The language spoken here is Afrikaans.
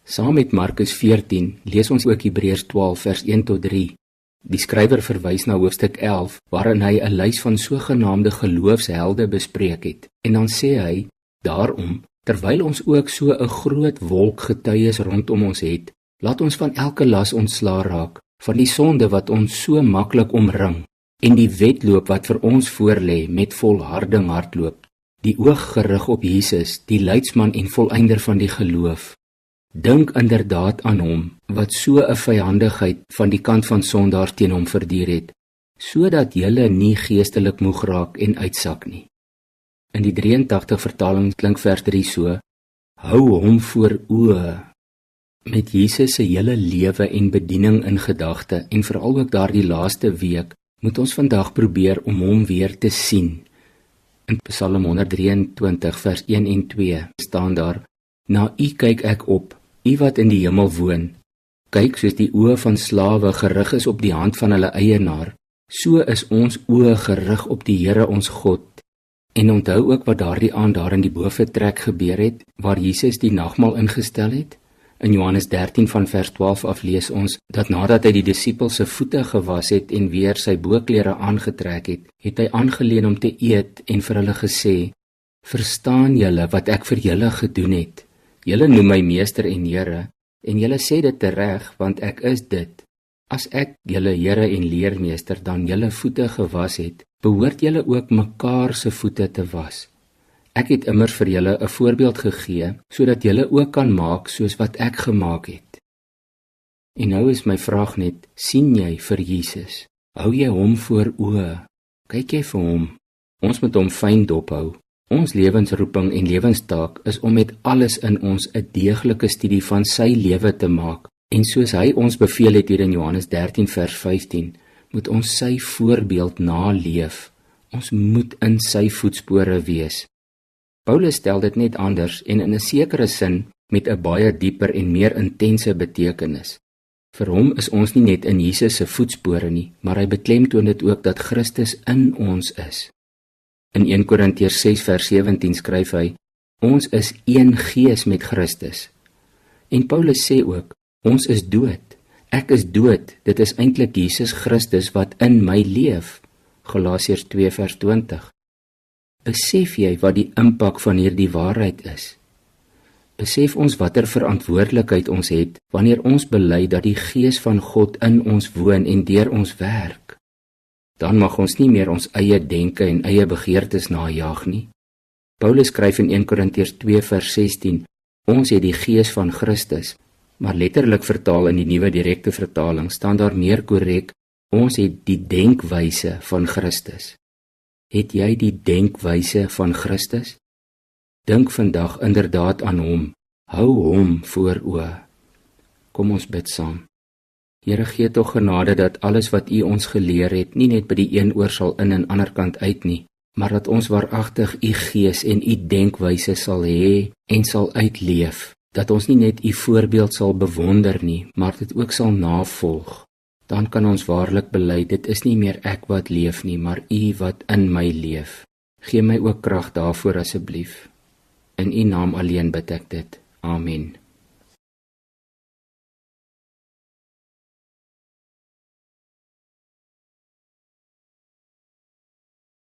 Saam met Markus 14 lees ons ook Hebreërs 12 vers 1 tot 3. Die skrywer verwys na hoofstuk 11, waarin hy 'n lys van sogenaamde geloofshelde bespreek het. En dan sê hy, daarom, terwyl ons ook so 'n groot wolk getuies rondom ons het, laat ons van elke las ontslaa raak, van die sonde wat ons so maklik omring, en die wedloop wat vir ons voorlê met volharding hardloop, die oog gerig op Jesus, die leidsman en volëinder van die geloof. Dink inderdaad aan hom, wat so 'n vyandigheid van die kant van sondaars teen hom verduur het, sodat julle nie geestelik moeg raak en uitsak nie. In die 83 vertaling klink vers 3 so, hou hom voor oë. Met Jesus se hele lewe en bediening in gedagte, en veral ook daardie laaste week, moet ons vandag probeer om hom weer te sien. In Psalm 123 vers 1 en 2 staan daar, na U kyk ek op, U wat in die hemel woon. Kyk soos die oë van slawe gerig is op die hand van hulle eienaar, so is ons oë gerig op die Here ons God. En onthou ook wat daardie aand daar in die boefretrek gebeur het, waar Jesus die nagmaal ingestel het. In Johannes 13 van vers 12 af lees ons, dat nadat hy die disippels se voete gewas het en weer sy boklere aangetrek het, het hy aangeleen om te eet en vir hulle gesê, verstaan julle wat ek vir julle gedoen het? Julle noem my meester en Here, en julle sê dit tereg, want ek is dit. As ek julle Here en leermeester dan julle voete gewas het, behoort julle ook mekaar se voete te was. Ek het immers vir julle 'n voorbeeld gegee, sodat julle ook kan maak soos wat ek gemaak het. En nou is my vraag net, sien jy vir Jesus? Hou jy hom voor oë? Kyk jy vir hom? Ons moet hom fyn dophou. Ons lewensroeping en lewenstaak is om met alles in ons 'n deeglike studie van sy lewe te maak. En soos hy ons beveel het hier in Johannes 13 vers 15, moet ons sy voorbeeld naleef. Ons moet in sy voetspore wees. Paulus stel dit net anders en in 'n sekere sin met 'n baie dieper en meer intense betekenis. Vir hom is ons nie net in Jesus se voetspore nie, maar hy beklemtoon dit ook dat Christus in ons is. In 1 Korintiërs 6 vers 17 skryf hy, ons is een gees met Christus. En Paulus sê ook, ons is dood. Ek is dood, dit is eintlik Jesus Christus wat in my leef. Galasiërs 2 vers 20. Besef jy wat die impak van hierdie waarheid is? Besef ons watter verantwoordelikheid ons het wanneer ons bely dat die Gees van God in ons woon en deur ons werk? Dan mag ons nie meer ons eie denke en eie begeertes najag nie. Paulus skryf in 1 Korintiërs 2 vers 16, ons het die Gees van Christus, maar letterlik vertaal in die nuwe direkte vertaling staan daar meer korrek, ons het die denkwyse van Christus. Het jy die denkwyse van Christus? Dink vandag inderdaad aan hom, hou hom voor oë. Kom ons bid saam. Here, gee tog genade dat alles wat U ons geleer het, nie net by die een oor sal in en ander kant uit nie, maar dat ons waaragtig U Gees en U denkwyse sal hê en sal uitleef, dat ons nie net U voorbeeld sal bewonder nie, maar dit ook sal navolg. Dan kan ons waarlik bely, dit is nie meer ek wat leef nie, maar U wat in my leef. Gee my ook krag daarvoor asseblief. In U naam alleen bid ek dit. Amen.